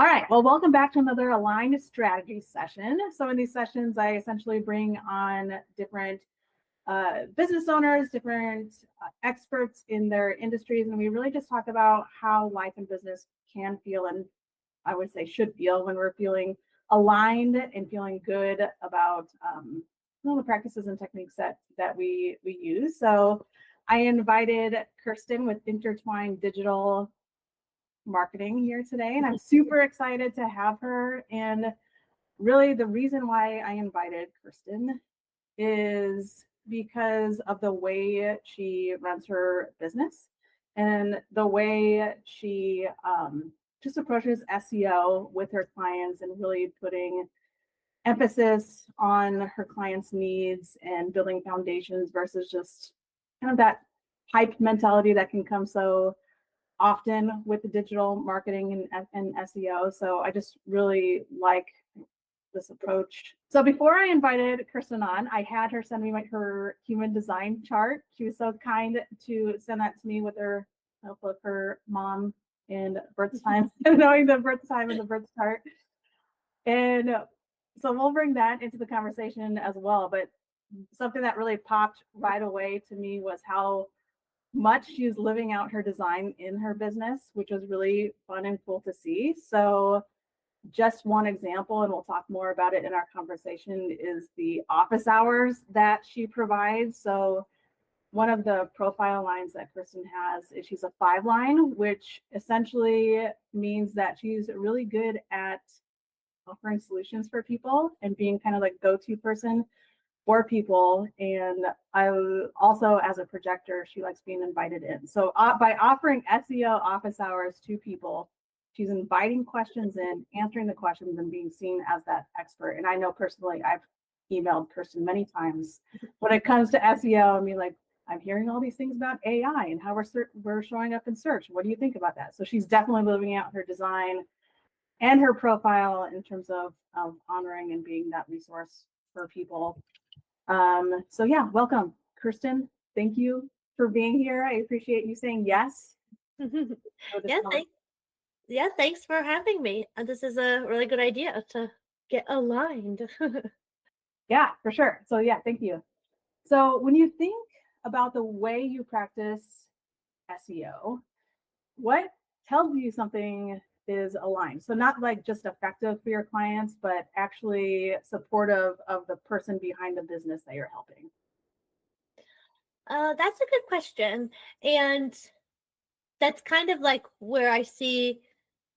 All right, well, welcome back to another Aligned Strategy session. So in these sessions, I essentially bring on different business owners, different experts in their industries, and we really just talk about how life and business can feel, and I would say should feel, when we're feeling aligned and feeling good about all the practices and techniques that we use. So I invited Kirsten with Intertwined Digital Marketing here today, and I'm super excited to have her. And really the reason why I invited Kirsten is because of the way she runs her business and the way she just approaches SEO with her clients and really putting emphasis on her clients' needs and building foundations versus just kind of that hype mentality that can come so often with the digital marketing and SEO. So I just really like this approach. So before I invited Kirsten on, I had her send me her human design chart. She was so kind to send that to me with her notebook, her mom and birth time, knowing the birth time and the birth chart. And so we'll bring that into the conversation as well. But something that really popped right away to me was how much she's living out her design in her business, which was really fun and cool to see. So just one example, and we'll talk more about it in our conversation, is the office hours that she provides. So one of the profile lines that Kirsten has is she's a 5-line, which essentially means that she's really good at offering solutions for people and being kind of like go-to person for people. And I also, as a projector, she likes being invited in. So by offering SEO office hours to people, she's inviting questions in, answering the questions, and being seen as that expert. And I know personally, I've emailed Kirsten many times when it comes to SEO. I mean, like, I'm hearing all these things about AI and how we're showing up in search. What do you think about that? So she's definitely living out her design and her profile in terms of honoring and being that resource for people. So yeah, welcome, Kirsten. Thank you for being here. I appreciate you saying yes. Thanks for having me. This is a really good idea to get aligned. Yeah, for sure. So yeah, thank you. So when you think about the way you practice SEO, what tells you something is aligned? So not like just effective for your clients, but actually supportive of the person behind the business that you're helping. That's a good question. And that's kind of like where I see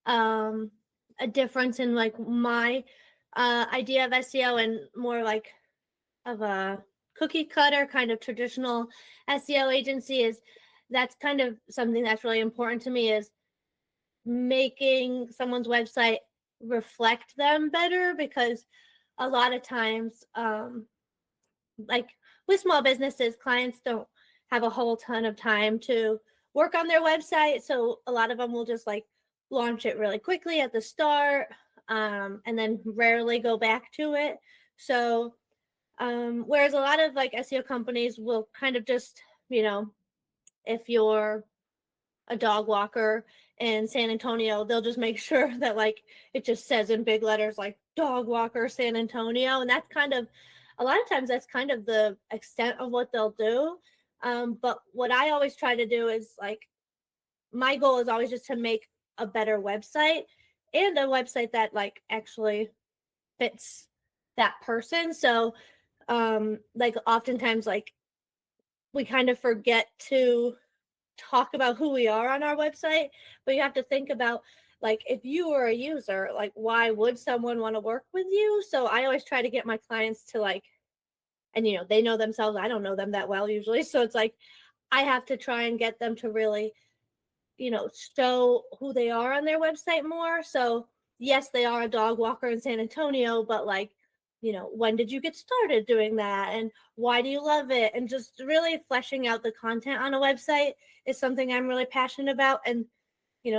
a difference in like my idea of SEO and more like of a cookie cutter kind of traditional SEO agency. Is that's kind of something that's really important to me, is making someone's website reflect them better, because a lot of times like with small businesses, clients don't have a whole ton of time to work on their website, so a lot of them will just like launch it really quickly at the start and then rarely go back to it. So whereas a lot of like SEO companies will kind of just, if you're a dog walker in San Antonio, they'll just make sure that like it just says in big letters like dog walker San Antonio, and that's kind of a lot of times that's kind of the extent of what they'll do. But what I always try to do is like, my goal is always just to make a better website, and a website that like actually fits that person. So like oftentimes like we kind of forget to talk about who we are on our website, but you have to think about like, if you were a user, like why would someone want to work with you? So I always try to get my clients to like, and they know themselves, I don't know them that well usually, so it's like I have to try and get them to really show who they are on their website more. So yes, they are a dog walker in San Antonio, but like, when did you get started doing that? And why do you love it? And just really fleshing out the content on a website is something I'm really passionate about. And,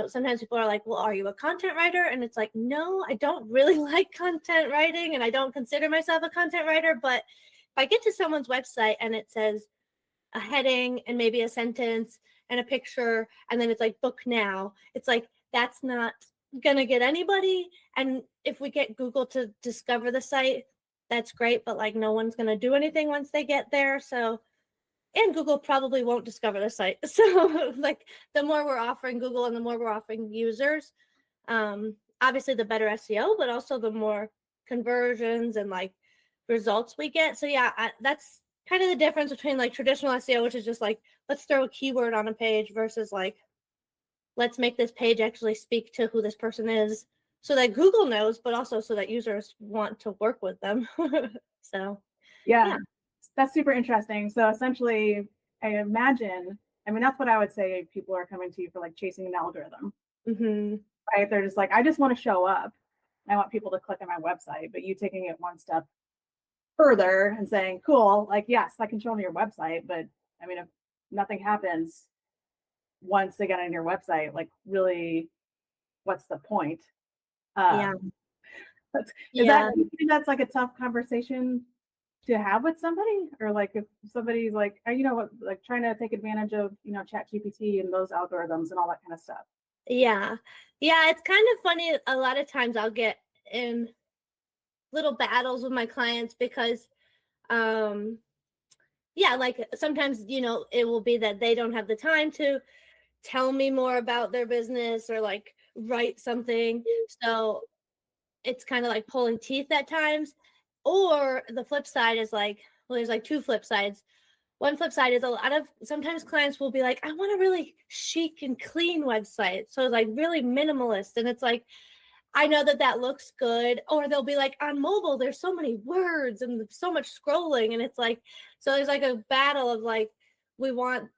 sometimes people are like, well, are you a content writer? And it's like, no, I don't really like content writing, and I don't consider myself a content writer. But if I get to someone's website and it says a heading and maybe a sentence and a picture, and then it's like book now, it's like, that's not going to get anybody. And if we get Google to discover the site, that's great. But like no one's going to do anything once they get there. So, and Google probably won't discover the site. So like the more we're offering Google and the more we're offering users, obviously the better SEO, but also the more conversions and like results we get. So yeah, that's kind of the difference between like traditional SEO, which is just like, let's throw a keyword on a page versus like, let's make this page actually speak to who this person is so that Google knows, but also so that users want to work with them. So Yeah, that's super interesting. So essentially, I imagine, I mean, that's what I would say people are coming to you for, like chasing an algorithm, right? They're just like, I just want to show up. I want people to click on my website, but you taking it one step further and saying, cool, like, yes, I can show them your website, but I mean, if nothing happens once they get on your website, like really, what's the point? yeah. Is that, you think that's like a tough conversation to have with somebody, or like if somebody's like, you know what, like trying to take advantage of, you know, chat GPT and those algorithms and all that kind of stuff? Yeah. Yeah. It's kind of funny. A lot of times I'll get in little battles with my clients because, yeah, like sometimes, you know, it will be that they don't have the time to tell me more about their business or like write something. So it's kind of like pulling teeth at times. Or the flip side is like, well, there's like two flip sides. One flip side is a lot of sometimes clients will be like, I want a really chic and clean website. So it's like really minimalist. And it's like, I know that that looks good. Or they'll be like, on mobile, there's so many words and so much scrolling. And it's like, so there's like a battle of like, we want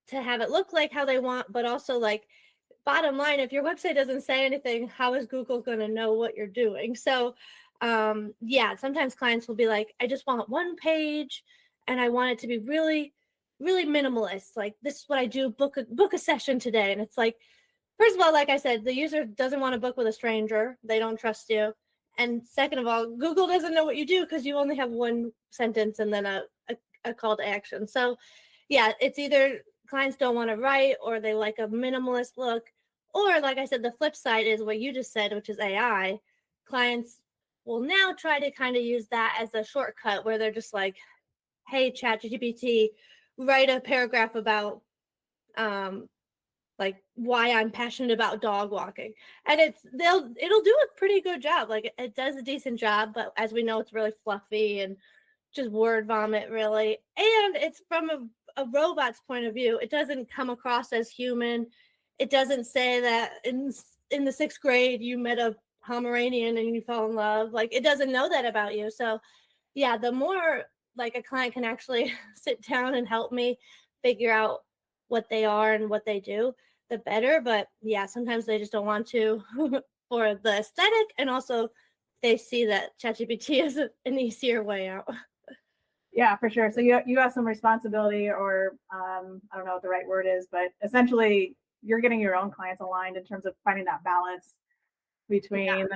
to have it look like how they want, but also like, bottom line, if your website doesn't say anything, how is Google going to know what you're doing? So yeah, sometimes clients will be like, I just want one page and I want it to be really, really minimalist. Like, this is what I do, book a session today. And it's like, first of all, like I said, the user doesn't want to book with a stranger. They don't trust you. And second of all, Google doesn't know what you do because you only have one sentence and then a call to action. So yeah, it's either clients don't want to write or they like a minimalist look. Or like I said, the flip side is what you just said, which is AI. Clients will now try to kind of use that as a shortcut where they're just like, hey, ChatGPT, write a paragraph about like why I'm passionate about dog walking. And it'll do a pretty good job. Like it does a decent job, but as we know, it's really fluffy and just word vomit really. And it's from a robot's point of view. It doesn't come across as human. It doesn't say that in the 6th grade you met a Pomeranian and you fell in love. Like it doesn't know that about you. So yeah, the more like a client can actually sit down and help me figure out what they are and what they do, the better. But yeah, sometimes they just don't want to for the aesthetic, and also they see that ChatGPT is an easier way out. Yeah, for sure. So you have some responsibility, or I don't know what the right word is, but essentially you're getting your own clients aligned in terms of finding that balance between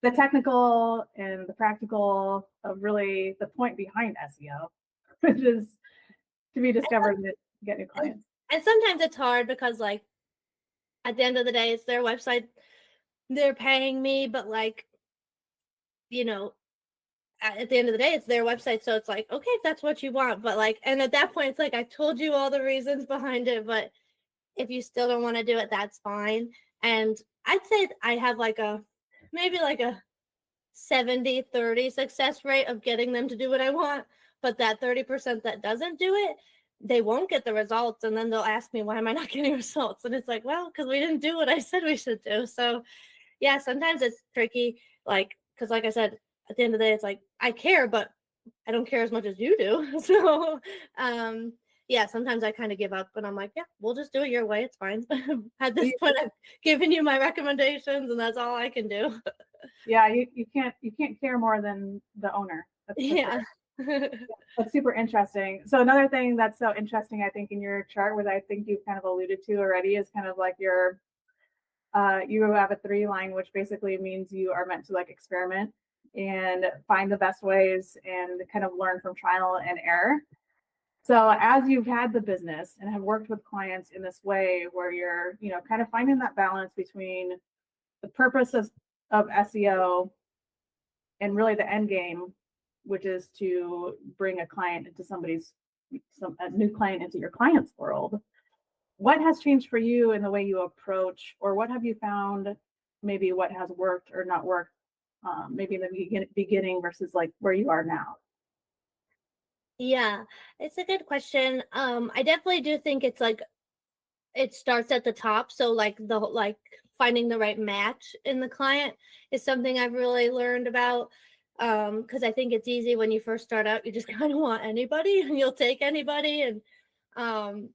the technical and the practical of really the point behind SEO, which is to be discovered and get new clients. And sometimes it's hard because like at the end of the day, it's their website. They're paying me, but like, you know, at the end of the day, it's their website. So it's like, okay, if that's what you want. But like, and at that point, it's like, I told you all the reasons behind it, but if you still don't want to do it, that's fine. And I'd say I have like maybe like a 70-30 success rate of getting them to do what I want. But that 30% that doesn't do it, they won't get the results. And then they'll ask me, why am I not getting results? And it's like, well, because we didn't do what I said we should do. So yeah, sometimes it's tricky. Like, because like I said, at the end of the day, it's like, I care, but I don't care as much as you do. So yeah, sometimes I kind of give up, but I'm like, yeah, we'll just do it your way. It's fine. At this point, I've given you my recommendations and that's all I can do. Yeah, you can't care more than the owner. Yeah. That's super interesting. So another thing that's so interesting, I think, in your chart, what I think you've kind of alluded to already, is kind of like your you have a 3 line, which basically means you are meant to like experiment and find the best ways and kind of learn from trial and error. So as you've had the business and have worked with clients in this way where you're, you know, kind of finding that balance between the purpose of SEO and really the end game, which is to bring a client into a new client into your client's world. What has changed for you in the way you approach, or what have you found maybe what has worked or not worked, maybe in the beginning versus like where you are now? Yeah, it's a good question. I definitely do think it's like it starts at the top. So like finding the right match in the client is something I've really learned about. Because I think it's easy when you first start out, you just kind of want anybody and you'll take anybody, and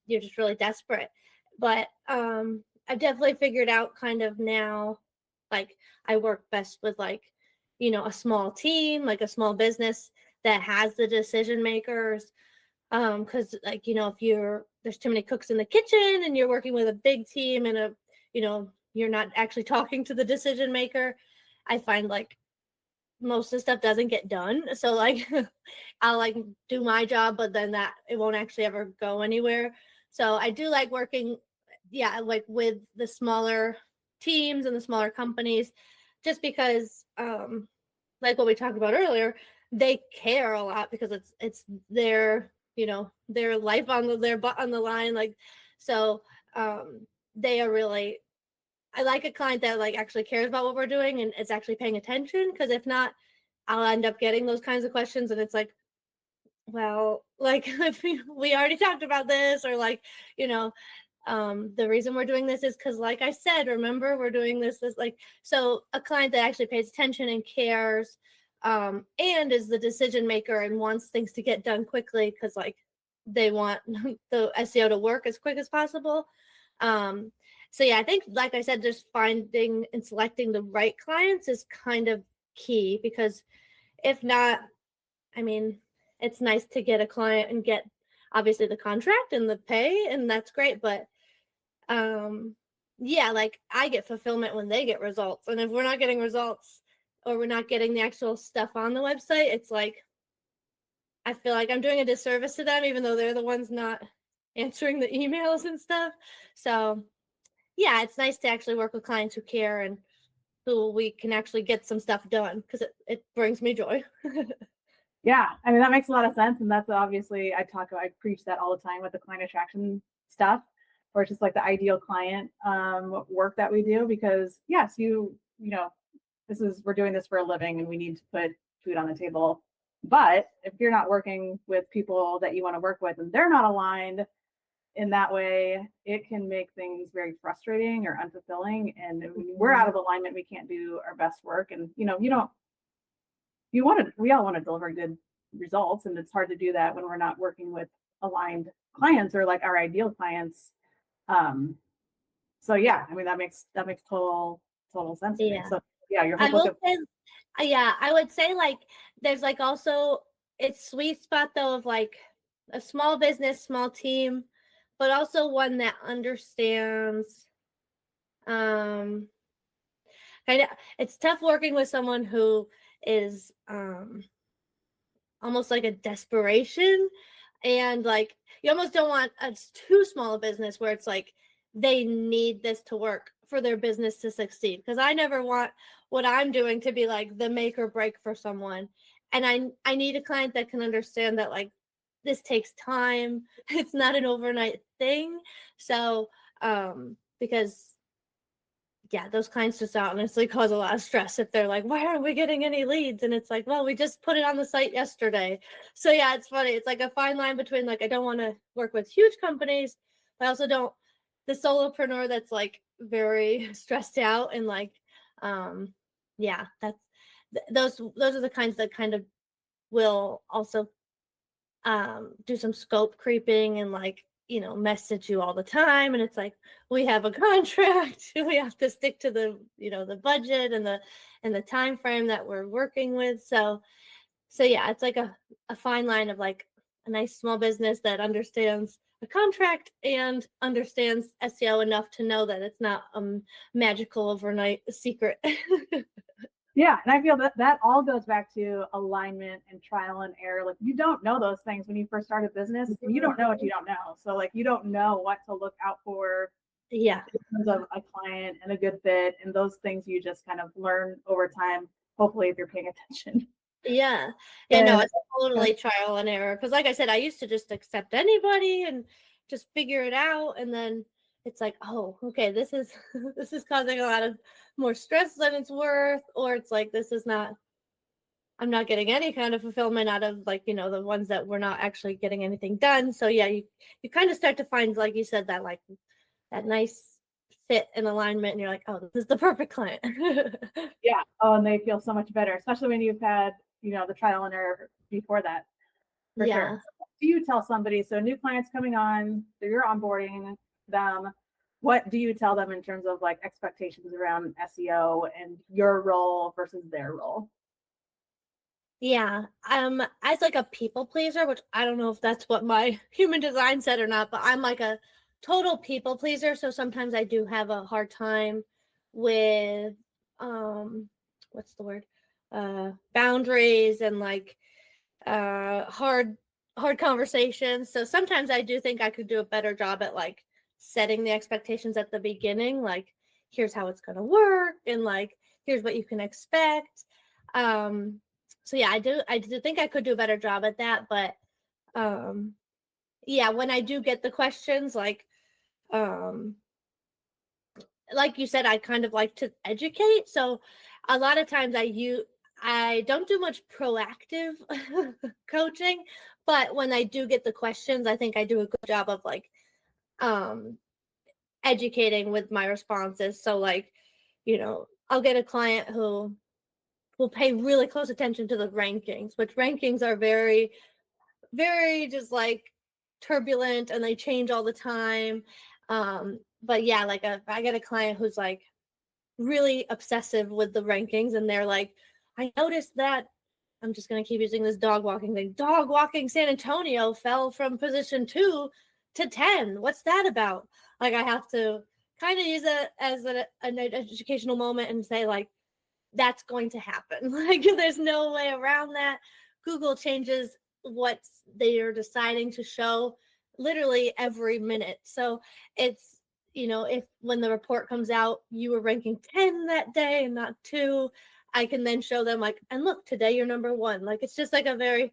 you're just really desperate. But I've definitely figured out kind of now, like I work best with like, a small team, like a small business that has the decision makers. Because like, if there's too many cooks in the kitchen and you're working with a big team and you're not actually talking to the decision maker, I find like most of the stuff doesn't get done. So like I'll like do my job, but then that it won't actually ever go anywhere. So I do like working, like with the smaller teams and the smaller companies, just because like what we talked about earlier, they care a lot because it's their their life their butt on the line. Like, so they are really, I like a client that like actually cares about what we're doing and is actually paying attention, because if not, I'll end up getting those kinds of questions and it's like, well, like we already talked about this, or like, the reason we're doing this is because, like I said, remember we're doing this like, so a client that actually pays attention and cares, and is the decision maker and wants things to get done quickly because like they want the SEO to work as quick as possible. So yeah, I think, like I said, just finding and selecting the right clients is kind of key, because if not, I mean, it's nice to get a client and get obviously the contract and the pay, and that's great, but yeah, like I get fulfillment when they get results, and if we're not getting results or we're not getting the actual stuff on the website, it's like I feel like I'm doing a disservice to them, even though they're the ones not answering the emails and stuff. So yeah, it's nice to actually work with clients who care and who we can actually get some stuff done, because it brings me joy. Yeah, I mean, that makes a lot of sense. And that's obviously, I preach that all the time with the client attraction stuff, or it's just like the ideal client work that we do, because yes, we're doing this for a living and we need to put food on the table. But if you're not working with people that you want to work with and they're not aligned in that way, it can make things very frustrating or unfulfilling. And when we're out of alignment, we can't do our best work. And we all want to deliver good results, and it's hard to do that when we're not working with aligned clients or like our ideal clients. So yeah, I mean, that makes total sense to me. So yeah, your whole book I would say like there's like also, it's sweet spot though of like a small business, small team, but also one that understands kind of, it's tough working with someone who is almost like a desperation, and like you almost don't want a too small a business where it's like they need this to work for their business to succeed, because I never want what I'm doing to be like the make or break for someone. And I need a client that can understand that like this takes time. It's not an overnight thing. So because yeah, those clients just honestly cause a lot of stress if they're like, why aren't we getting any leads? And it's like, well, we just put it on the site yesterday. So yeah, it's funny. It's like a fine line between like, I don't want to work with huge companies, but I also don't, the solopreneur that's like very stressed out and like, yeah, that's, those are the kinds that kind of will also do some scope creeping and like, message you all the time, and it's like, we have a contract, we have to stick to the the budget and the time frame that we're working with. So yeah, it's like a fine line of like a nice small business that understands a contract and understands SEO enough to know that it's not a magical overnight secret. Yeah, and I feel that all goes back to alignment and trial and error. Like, you don't know those things when you first start a business. You don't know what you don't know. So like, you don't know what to look out for Yeah. in terms of a client and a good fit, and those things you just kind of learn over time, hopefully if you're paying attention. Yeah. Yeah, no, And it's totally trial and error. Because like I said, I used to just accept anybody and just figure it out. And then it's like, oh, okay, this is this is causing a lot of more stress than it's worth. Or it's like I'm not getting any kind of fulfillment out of like, the ones that we're not actually getting anything done. So yeah, you kind of start to find, like you said, that like that nice fit and alignment, and you're like, oh, this is the perfect client. yeah, oh, and they feel so much better, especially when you've had, the trial and error before that, for Yeah. sure. Do you tell somebody, so new clients coming on, so you're onboarding them, what do you tell them in terms of like expectations around SEO and your role versus their role? Yeah. As like a people pleaser, which I don't know if that's what my human design said or not, but I'm like a total people pleaser. So sometimes I do have a hard time with what's the word? Boundaries and like hard conversations. So sometimes I do think I could do a better job at like setting the expectations at the beginning, like here's how it's gonna work and like here's what you can expect. So yeah, I do think I could do a better job at that, but yeah, when I do get the questions, um like you said, I kind of like to educate. So a lot of times I don't do much proactive coaching, but when I do get the questions, I think I do a good job of like educating with my responses. So like, I'll get a client who will pay really close attention to the rankings, which rankings are very, very just like turbulent and they change all the time. But yeah, like I get a client who's like really obsessive with the rankings, and they're like, I noticed that I'm just going to keep using this dog walking thing. Dog walking San Antonio fell from position 2 to 10. What's that about? Like, I have to kind of use it as an educational moment and say, like, that's going to happen. Like, there's no way around that. Google changes what they are deciding to show literally every minute. So it's, if when the report comes out, you were ranking 10 that day and not 2, I can then show them like, and look, today you're number 1. Like, it's just like a very,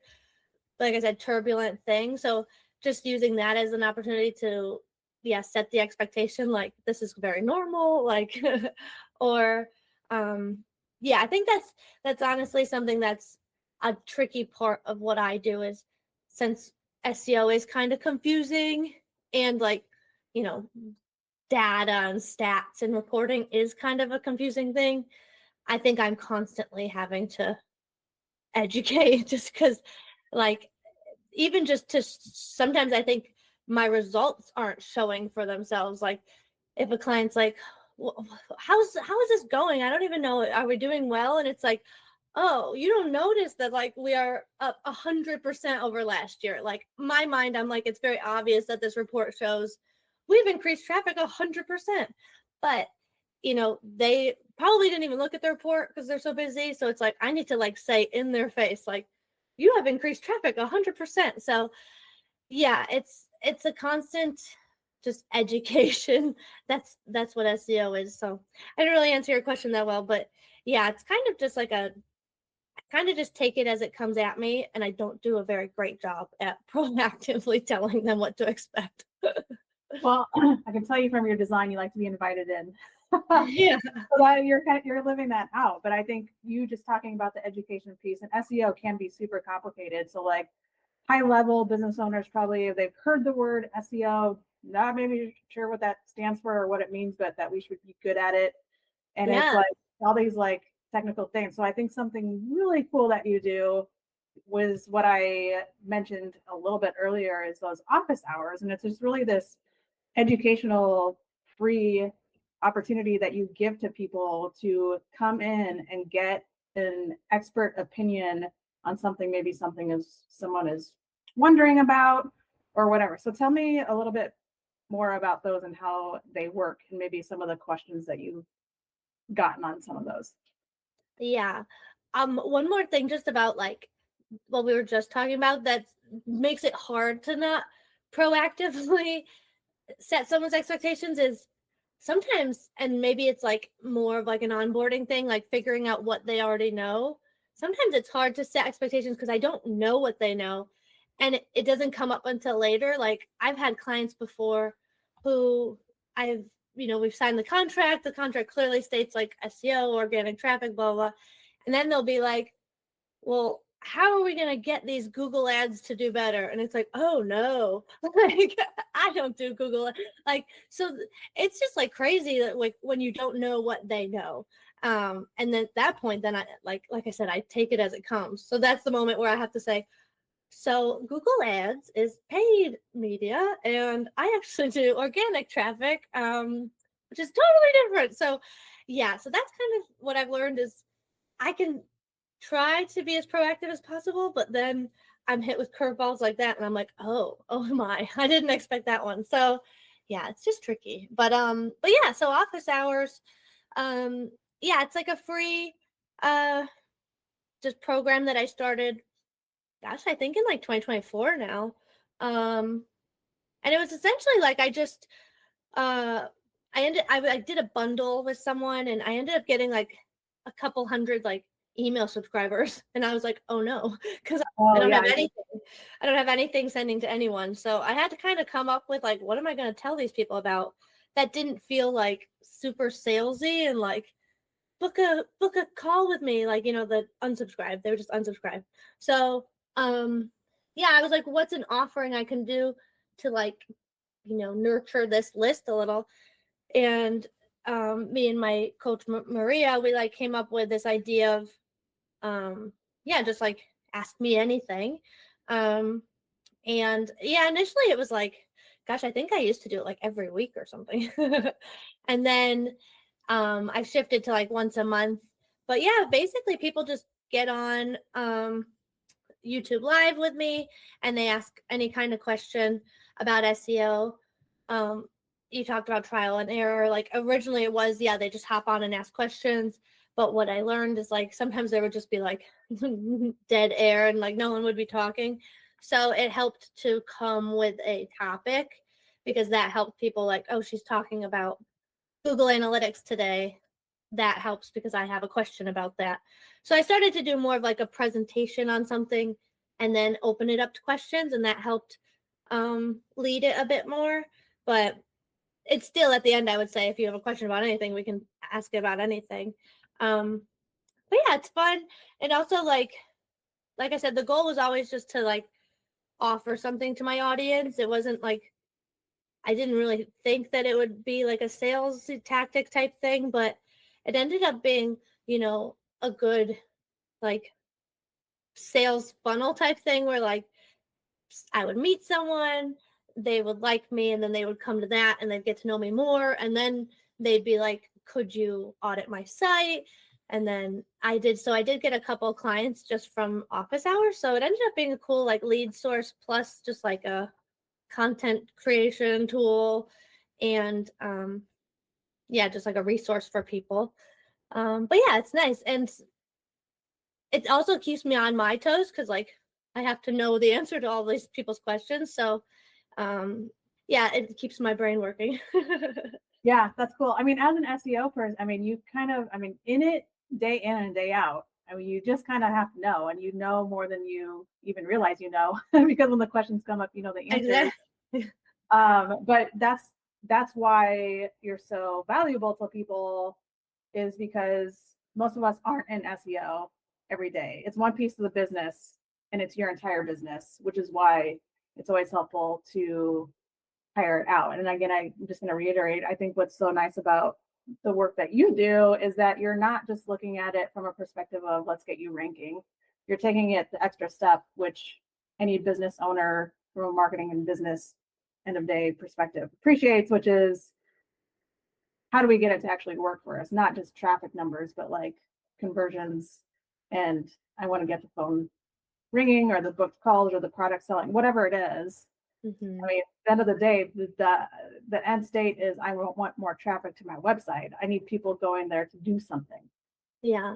like I said, turbulent thing. So just using that as an opportunity to, yeah, set the expectation, like this is very normal, like, or, yeah, I think that's honestly something that's a tricky part of what I do is, since SEO is kind of confusing and like, data and stats and reporting is kind of a confusing thing. I think I'm constantly having to educate just because, like, even just to sometimes I think my results aren't showing for themselves. Like, if a client's like, well, how is this going? I don't even know. Are we doing well? And it's like, oh, you don't notice that like we are up 100% over last year. Like, my mind, I'm like, it's very obvious that this report shows we've increased traffic 100%, but they probably didn't even look at the report because they're so busy. So it's like, I need to like say in their face, like, you have increased traffic 100%. So yeah, it's a constant just education. That's what SEO is. So I didn't really answer your question that well, but yeah, it's kind of just like I kind of just take it as it comes at me, and I don't do a very great job at proactively telling them what to expect. Well, I can tell you from your design, you like to be invited in. Yeah. So that you're living that out. But I think you just talking about the education piece, and SEO can be super complicated. So like high level business owners, probably if they've heard the word SEO, not maybe sure what that stands for or what it means, but that we should be good at it. And it's like all these like technical things. So I think something really cool that you do was what I mentioned a little bit earlier, is those office hours. And it's just really this educational free opportunity that you give to people to come in and get an expert opinion on something, maybe someone is wondering about or whatever. So tell me a little bit more about those and how they work, and maybe some of the questions that you've gotten on some of those. Yeah. One more thing just about like what we were just talking about that makes it hard to not proactively set someone's expectations is sometimes, and maybe it's like more of like an onboarding thing, like figuring out what they already know. Sometimes it's hard to set expectations because I don't know what they know, and it doesn't come up until later. Like I've had clients before who we've signed the contract clearly states like SEO, organic traffic, blah blah, and then they'll be like, well, how are we going to get these Google ads to do better? And it's like, oh no, like I don't do Google. Like, so it's just like crazy that like when you don't know what they know. And then at that point, then I, like I said, I take it as it comes. So that's the moment where I have to say, so Google ads is paid media and I actually do organic traffic, which is totally different. So yeah, so that's kind of what I've learned is I can try to be as proactive as possible, but then I'm hit with curveballs like that and I'm like, oh my, I didn't expect that one. So yeah, it's just tricky. But yeah, so office hours, yeah, it's like a free just program that I started, gosh, I think in like 2024 now. And it was essentially like I just I did a bundle with someone and I ended up getting like a couple hundred like email subscribers, and I was like, oh no, because I don't have anything. I don't have anything sending to anyone. So I had to kind of come up with like, what am I going to tell these people about that didn't feel like super salesy and like book a call with me, like, the unsubscribe. They were just unsubscribed. So yeah, I was like, what's an offering I can do to like, nurture this list a little. And me and my coach Maria, we like came up with this idea of yeah, just like ask me anything. And yeah, initially it was like, gosh, I think I used to do it like every week or something. And then I shifted to like once a month. But yeah, basically people just get on YouTube Live with me and they ask any kind of question about SEO. You talked about trial and error. Like originally it was, yeah, they just hop on and ask questions. But what I learned is like sometimes there would just be like dead air and like no one would be talking. So it helped to come with a topic because that helped people like, oh, she's talking about Google Analytics today. That helps because I have a question about that. So I started to do more of like a presentation on something and then open it up to questions, and that helped lead it a bit more. But it's still at the end, I would say, if you have a question about anything, we can ask about anything. But yeah, it's fun. And also like I said, the goal was always just to like offer something to my audience. It wasn't like, I didn't really think that it would be like a sales tactic type thing, but it ended up being, a good like sales funnel type thing where like I would meet someone, they would like me, and then they would come to that and they'd get to know me more. And then they'd be like, could you audit my site? And then I did get a couple of clients just from office hours. So it ended up being a cool like lead source plus just like a content creation tool and yeah, just like a resource for people. But yeah, it's nice. And it also keeps me on my toes because like I have to know the answer to all these people's questions. So yeah, it keeps my brain working. Yeah, that's cool. I mean, as an SEO person, I mean, you kind of, in it day in and day out. I mean, you just kind of have to know, and you know more than you even realize you know, because when the questions come up, you know the answers. Exactly. But that's why you're so valuable to people, is because most of us aren't in SEO every day. It's one piece of the business, and it's your entire business, which is why it's always helpful to hire it out. And again, I'm just going to reiterate, I think what's so nice about the work that you do is that you're not just looking at it from a perspective of let's get you ranking. You're taking it the extra step, which any business owner from a marketing and business end of day perspective appreciates, which is how do we get it to actually work for us? Not just traffic numbers, but like conversions. And I want to get the phone ringing or the booked calls or the product selling, whatever it is. Mm-hmm. I mean, at the end of the day, the end state is I want more traffic to my website. I need people going there to do something. Yeah.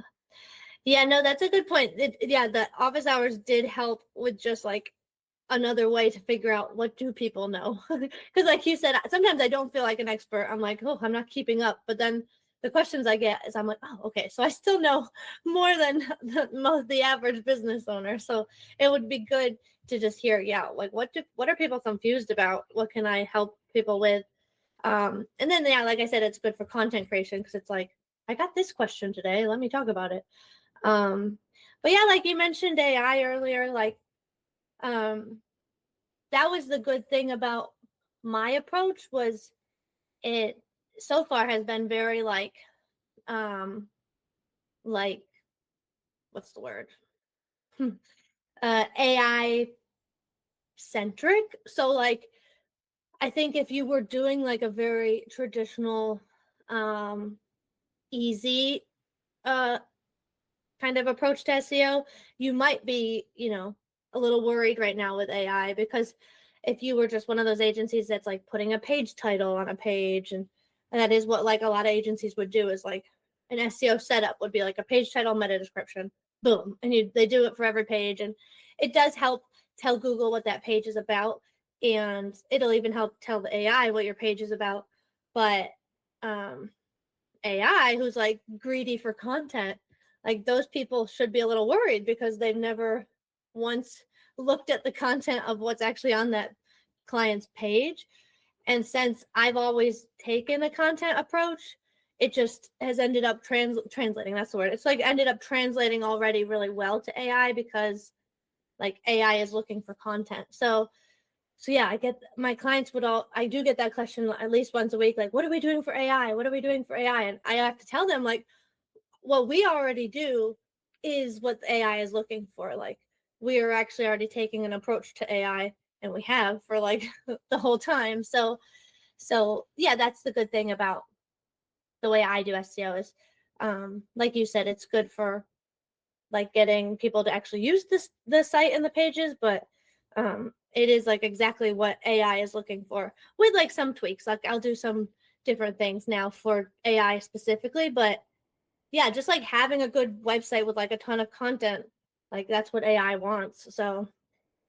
Yeah, no, that's a good point. Yeah, the office hours did help with just like another way to figure out what do people know. Because like you said, sometimes I don't feel like an expert. I'm like, oh, I'm not keeping up. But then the questions I get is I'm like, oh, okay, so I still know more than the average business owner. So it would be good to just hear, yeah, like what are people confused about? What can I help people with? And then yeah, like I said, it's good for content creation because it's like, I got this question today. Let me talk about it. But yeah, like you mentioned AI earlier, like that was the good thing about my approach was it so far has been very like what's the word? AI centric. So like I think if you were doing like a very traditional easy kind of approach to SEO, you might be, a little worried right now with AI because if you were just one of those agencies that's like putting a page title on a page and that is what like a lot of agencies would do is like an SEO setup would be like a page title, meta description, boom, and they do it for every page, and it does help tell Google what that page is about, and it'll even help tell the AI what your page is about. But AI who's like greedy for content, like those people should be a little worried because they've never once looked at the content of what's actually on that client's page. And since I've always taken a content approach, it just has ended up translating. That's the word. It's like ended up translating already really well to AI because like AI is looking for content. So yeah, I get my clients I do get that question at least once a week, like, what are we doing for AI? What are we doing for AI? And I have to tell them like, what we already do is what the AI is looking for. Like we are actually already taking an approach to AI and we have for like the whole time. So yeah, that's the good thing about the way I do SEO is, like you said, it's good for like getting people to actually use the site and the pages, but it is like exactly what AI is looking for with like some tweaks. Like I'll do some different things now for AI specifically, but yeah, just like having a good website with like a ton of content, like that's what AI wants. So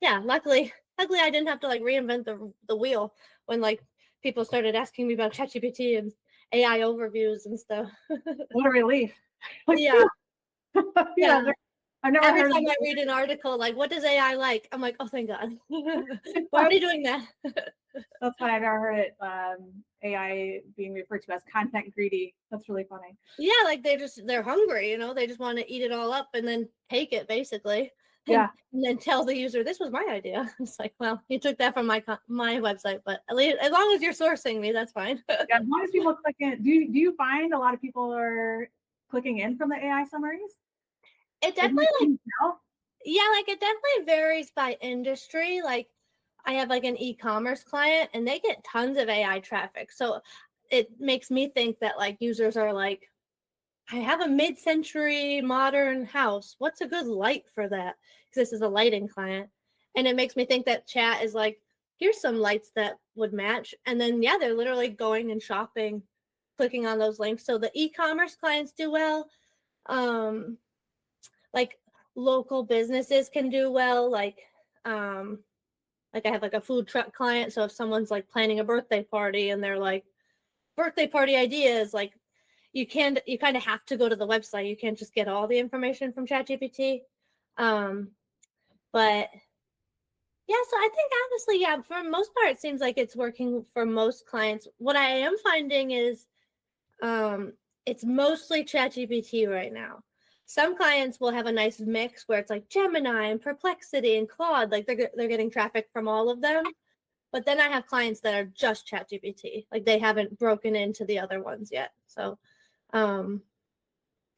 yeah, luckily I didn't have to like reinvent the wheel when like people started asking me about ChatGPT and AI overviews and stuff. What a relief. Yeah. Yeah. I've never Every heard time I read an article, like, what does AI like? I'm like, oh, thank God. We're already doing that. That's why I've never heard it. AI being referred to as content greedy. That's really funny. Yeah, like they're hungry, they just want to eat it all up and then take it basically. Yeah. And then tell the user, this was my idea. It's like, well, you took that from my website, but at least as long as you're sourcing me, that's fine. Yeah, as long as people click in. Do you find a lot of people are clicking in from the AI summaries? It definitely like it definitely varies by industry. Like I have like an e-commerce client and they get tons of AI traffic. So it makes me think that like users are like, I have a mid-century modern house. What's a good light for that? Because this is a lighting client. And it makes me think that chat is like, here's some lights that would match. And then, yeah, they're literally going and shopping, clicking on those links. So the e-commerce clients do well. Like local businesses can do well. Like I have like a food truck client. So if someone's like planning a birthday party and they're like, birthday party ideas, like you kind of have to go to the website. You can't just get all the information from ChatGPT. But yeah, so I think honestly, yeah, for the most part, it seems like it's working for most clients. What I am finding is it's mostly ChatGPT right now. Some clients will have a nice mix where it's like Gemini and Perplexity and Claude, like they're getting traffic from all of them. But then I have clients that are just ChatGPT, like they haven't broken into the other ones yet. So, and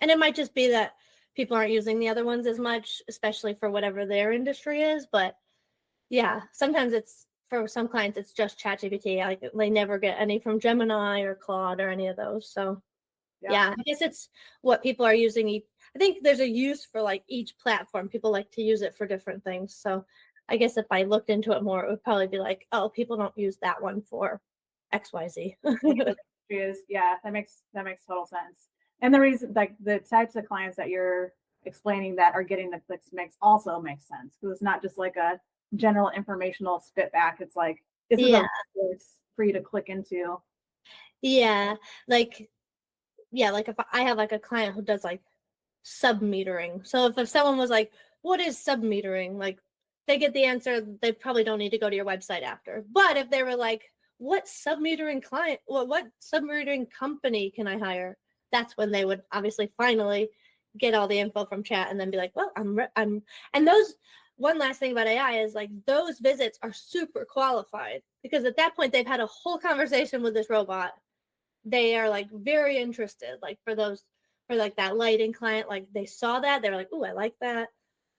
it might just be that people aren't using the other ones as much, especially for whatever their industry is. But yeah, sometimes it's for some clients, it's just ChatGPT. Like they never get any from Gemini or Claude or any of those. So yeah, I guess it's what people are using. I think there's a use for like each platform. People like to use it for different things. So I guess if I looked into it more, it would probably be like, oh, people don't use that one for XYZ. Yeah, that makes total sense. And the reason, like the types of clients that you're explaining that are getting the clicks mix also makes sense because it's not just like a general informational spit back. It's like, this is Yeah. a resource for you to click into. Yeah. Like, yeah, like if I have like a client who does like sub-metering. So if someone was like, what is sub-metering? Like they get the answer, they probably don't need to go to your website after. But if they were like, what sub-metering client, what sub-metering company can I hire? That's when they would obviously finally get all the info from chat and then be like, well, and those, one last thing about AI is like those visits are super qualified because at that point they've had a whole conversation with this robot. They are like very interested, like for like that lighting client, like they saw that, they were like, oh, I like that.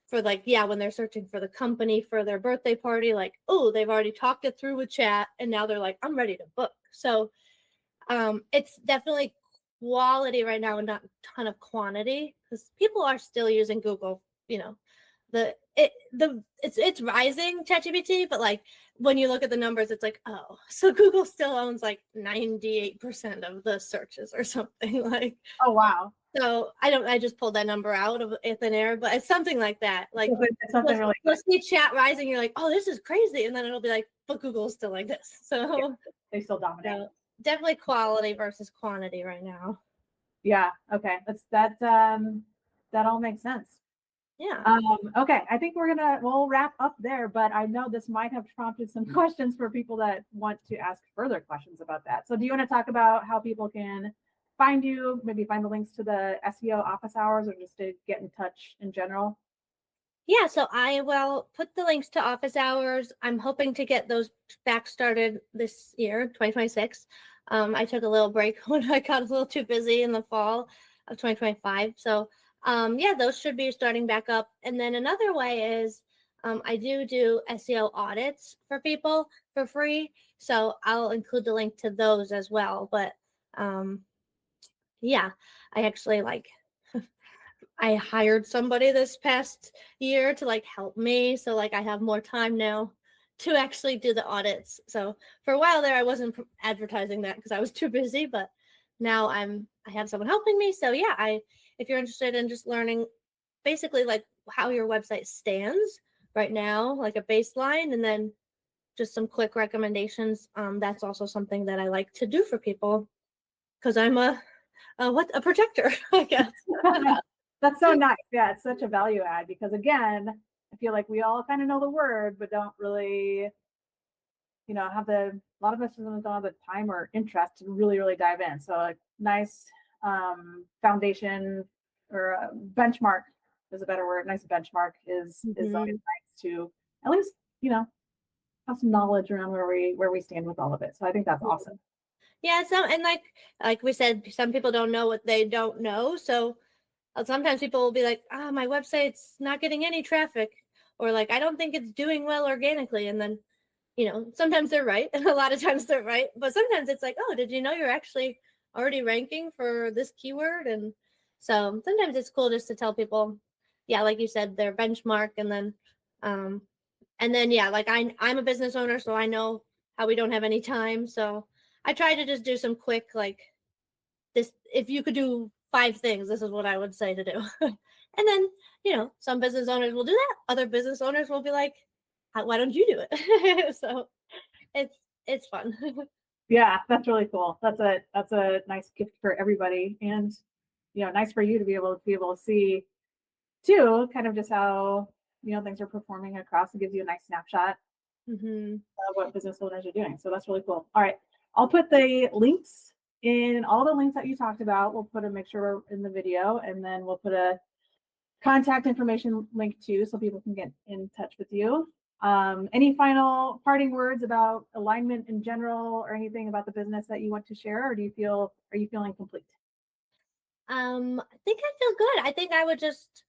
For like, yeah, when they're searching for the company for their birthday party, like, oh, they've already talked it through with chat and now they're like, I'm ready to book. So it's definitely quality right now and not a ton of quantity because people are still using Google, you know, it's rising ChatGPT, but like when you look at the numbers, it's like, oh, so Google still owns like 98% of the searches or something like. Oh, wow. So I just pulled that number out of thin air, but it's something like that. Like It's something really you'll see chat rising, you're like, oh, this is crazy, and then it'll be like, but Google's still like this. So yeah, they still dominate. so definitely quality versus quantity right now. Yeah. Okay. That all makes sense. Yeah. Okay. I think we'll wrap up there, but I know this might have prompted some questions for people that want to ask further questions about that. So do you want to talk about how people can find you, maybe find the links to the SEO office hours or just to get in touch in general? Yeah, so I will put the links to office hours. I'm hoping to get those back started this year, 2026. I took a little break when I got a little too busy in the fall of 2025. So yeah, those should be starting back up. And then another way is I do SEO audits for people for free. So I'll include the link to those as well. But yeah, I actually I hired somebody this past year to like help me. So like I have more time now to actually do the audits. So for a while there, I wasn't advertising that because I was too busy, but now I have someone helping me. So yeah, if you're interested in just learning basically like how your website stands right now, like a baseline, and then just some quick recommendations. That's also something that I like to do for people because I'm a protector, I guess. That's so nice. Yeah, it's such a value add because again, I feel like we all kind of know the word, but don't really, have a lot of us don't have the time or interest to really dive in. So a nice foundation or a benchmark is a better word. Nice benchmark is always nice to at least, have some knowledge around where we stand with all of it. So I think that's awesome. Yeah, and like we said, some people don't know what they don't know. So sometimes people will be like, my website's not getting any traffic, or like, I don't think it's doing well organically. And then, sometimes they're right. And a lot of times they're right. But sometimes it's like, oh, did you know you're actually already ranking for this keyword? And so sometimes it's cool just to tell people, yeah, like you said, their benchmark. And then, yeah, like I'm a business owner, so I know how we don't have any time. So I try to just do some quick, like this, if you could do 5 things, this is what I would say to do. And then, some business owners will do that. Other business owners will be like, why don't you do it? So it's fun. Yeah, that's really cool. That's a nice gift for everybody. And, nice for you to be able to see too, kind of just how, things are performing across. It gives you a nice snapshot of what business owners are doing. So that's really cool. All right. I'll put the links in all the links that you talked about. We'll make sure we're in the video, and then we'll put a contact information link too, so people can get in touch with you. Any final parting words about alignment in general or anything about the business that you want to share, or are you feeling complete? I think I feel good. I think I would just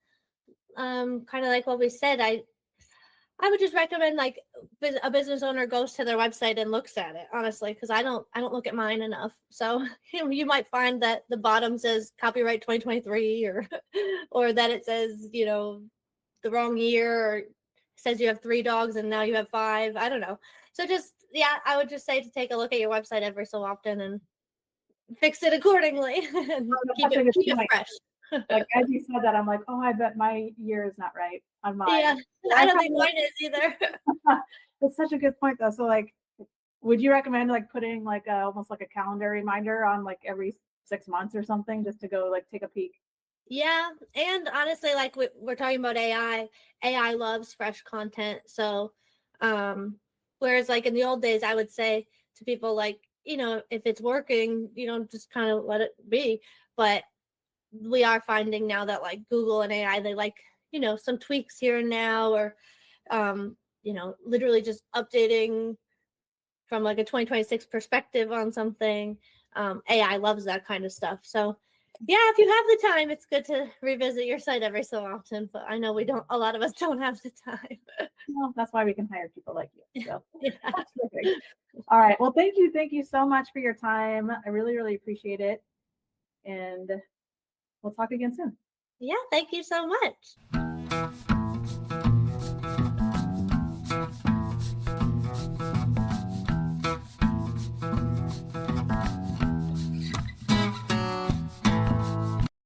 kind of like what we said, I would just recommend like a business owner goes to their website and looks at it, honestly, because I don't look at mine enough. So you might find that the bottom says copyright 2023 or that it says, the wrong year, or says you have 3 dogs and now you have 5. I don't know. So just, yeah, I would just say to take a look at your website every so often and fix it accordingly and keep it fresh. Like, as you said that, I'm like, oh, I bet my year is not right on Yeah, mine. I don't think mine is either. That's such a good point though. So like, would you recommend like putting like almost like a calendar reminder on like every 6 months or something just to go like take a peek? Yeah, and honestly, like we're talking about AI loves fresh content. So, whereas like in the old days, I would say to people like, if it's working, just kind of let it be. But we are finding now that like Google and AI, they like, some tweaks here and now, or, literally just updating from like a 2026 perspective on something. AI loves that kind of stuff. So yeah, if you have the time, it's good to revisit your site every so often, but I know a lot of us don't have the time. Well, that's why we can hire people like you. So Yeah. that's perfect. All right. Well, thank you so much for your time. I really, really appreciate it. And we'll talk again soon. Yeah, thank you so much.